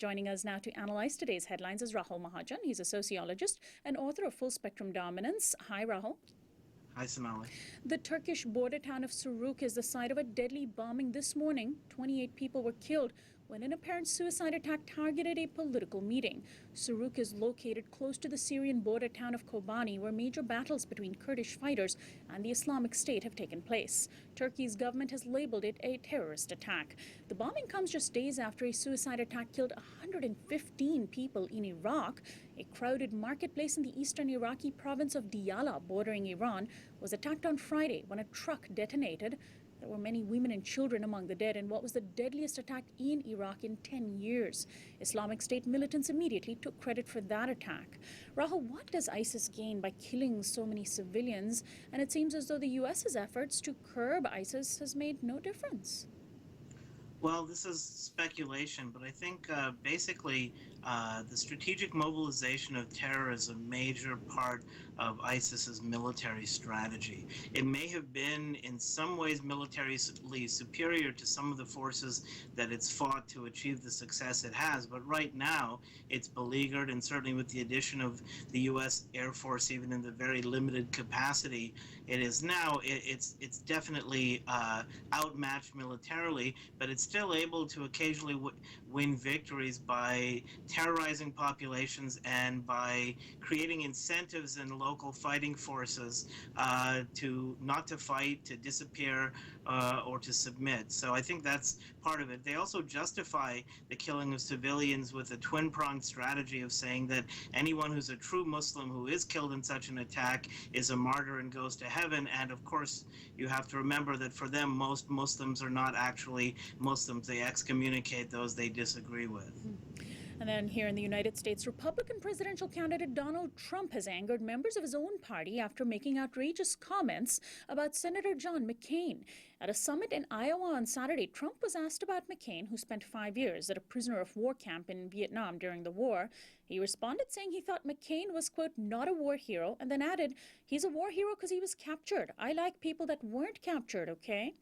Joining us now to analyze today's headlines is Rahul Mahajan. He's a sociologist and author of Full Spectrum Dominance. Hi, Rahul. Hi, Sonali. The Turkish border town of Suruk is the site of a deadly bombing this morning. 28 people were killed when an apparent suicide attack targeted a political meeting. Suruk is located close to the Syrian border town of Kobani, where major battles between Kurdish fighters and the Islamic State have taken place. Turkey's government has labeled it a terrorist attack. The bombing comes just days after a suicide attack killed 115 people in Iraq. A crowded marketplace in the eastern Iraqi province of Diyala, bordering Iran, was attacked on Friday when a truck detonated. There were many women and children among the dead in what was the deadliest attack in Iraq in 10 years. Islamic State militants immediately took credit for that attack. Rahul, what does ISIS gain by killing so many civilians? And it seems as though the U.S.'s efforts to curb ISIS has made no difference. Well, this is speculation, but I think basically the strategic mobilization of terror is a major part of ISIS's military strategy. It may have been in some ways militarily superior to some of the forces that it's fought to achieve the success it has, but right now it's beleaguered, and certainly with the addition of the U.S. Air Force, even in the very limited capacity it is now, it's definitely outmatched militarily, but it's still able to occasionally win victories by terrorizing populations and by creating incentives in local fighting forces to not to fight, to disappear, or to submit. So I think that's part of it. They also justify the killing of civilians with a twin-pronged strategy of saying that anyone who's a true Muslim who is killed in such an attack is a martyr and goes to heaven. And of course, you have to remember that for them, most Muslims are not actually Muslims. They excommunicate those they disagree with. And then here in the United States, Republican presidential candidate Donald Trump has angered members of his own party after making outrageous comments about Senator John McCain. At a summit in Iowa on Saturday, Trump was asked about McCain, who spent 5 years at a prisoner of war camp in Vietnam during the war. He responded saying he thought McCain was, quote, not a war hero, and then added, he's a war hero because he was captured. I like people that weren't captured, okay?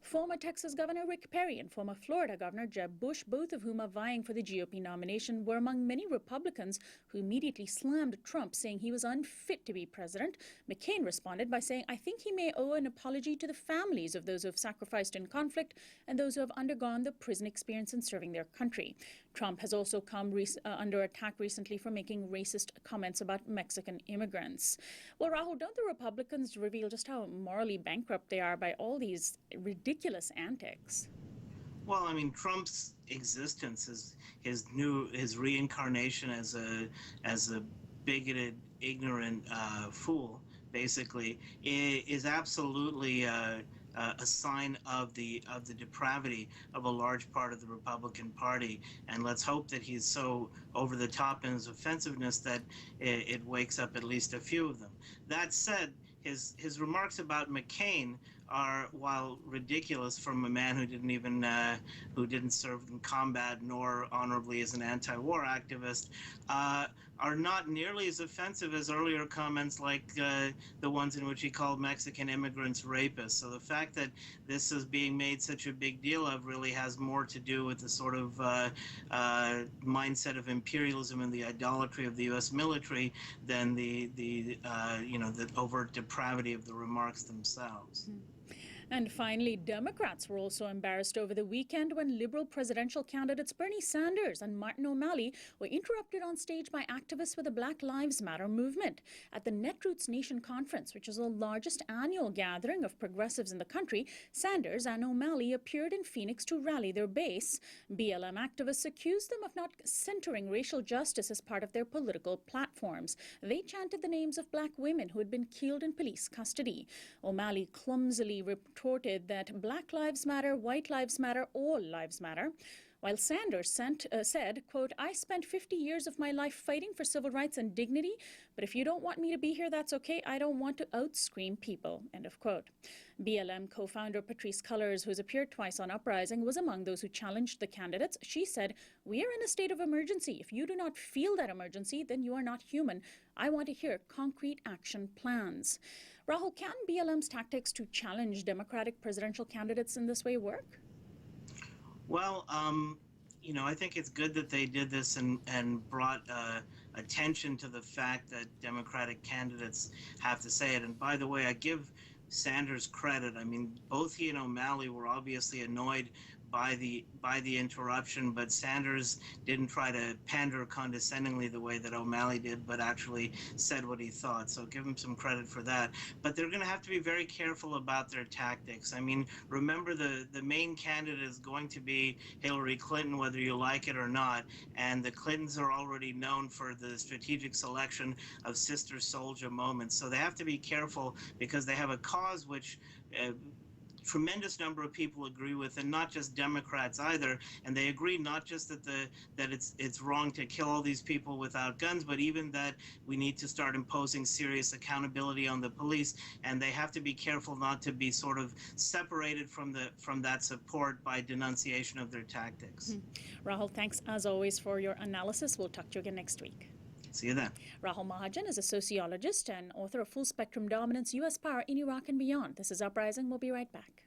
Former Texas Governor Rick Perry and former Florida Governor Jeb Bush, both of whom are vying for the GOP nomination, were among many Republicans who immediately slammed Trump, saying he was unfit to be president. McCain responded by saying, I think he may owe an apology to the families of those who have sacrificed in conflict and those who have undergone the prison experience in serving their country. Trump has also come under attack recently for making racist comments about Mexican immigrants. Well, Rahul, don't the Republicans reveal just how morally bankrupt they are by all these ridiculous antics? Well, I mean, Trump's existence, his reincarnation as a bigoted, ignorant fool, basically, is absolutely a sign of the depravity of a large part of the Republican Party. And let's hope that he's so over the top in his offensiveness that it wakes up at least a few of them. That said, his remarks about McCain are, while ridiculous from a man who didn't serve in combat nor honorably as an anti-war activist, are not nearly as offensive as earlier comments like the ones in which he called Mexican immigrants rapists. So the fact that this is being made such a big deal of really has more to do with the sort of mindset of imperialism and the idolatry of the U.S. military than the overt depravity of the remarks themselves. And finally, Democrats were also embarrassed over the weekend when Liberal presidential candidates Bernie Sanders and Martin O'Malley were interrupted on stage by activists with the Black Lives Matter movement. At the Netroots Nation Conference, which is the largest annual gathering of progressives in the country, Sanders and O'Malley appeared in Phoenix to rally their base. BLM activists accused them of not centering racial justice as part of their political platforms. They chanted the names of black women who had been killed in police custody. O'Malley clumsily retorted that Black Lives Matter, White Lives Matter, all lives matter, while Sanders said, quote, I spent 50 years of my life fighting for civil rights and dignity, but if you don't want me to be here, that's okay. I don't want to out-scream people, end of quote. BLM co-founder Patrisse Cullors, who has appeared twice on Uprising, was among those who challenged the candidates. She said, we are in a state of emergency. If you do not feel that emergency, then you are not human. I want to hear concrete action plans. Rahul, can BLM's tactics to challenge Democratic presidential candidates in this way work? Well, I think it's good that they did this and brought attention to the fact that Democratic candidates have to say it. And by the way, I give Sanders credit. I mean, both he and O'Malley were obviously annoyed by the interruption, but Sanders didn't try to pander condescendingly the way that O'Malley did, but actually said what he thought. So give him some credit for that. But they're going to have to be very careful about their tactics. I mean, remember the main candidate is going to be Hillary Clinton, whether you like it or not. And the Clintons are already known for the strategic selection of sister soldier moments. So they have to be careful because they have a cause which tremendous number of people agree with, and not just Democrats either. And they agree not just that it's wrong to kill all these people without guns, but even that we need to start imposing serious accountability on the police. And they have to be careful not to be sort of separated from that support by denunciation of their tactics. Rahul, thanks as always for your analysis. We'll talk to you again next week. See you then. Rahul Mahajan is a sociologist and author of Full Spectrum Dominance, U.S. Power in Iraq and Beyond. This is Uprising. We'll be right back.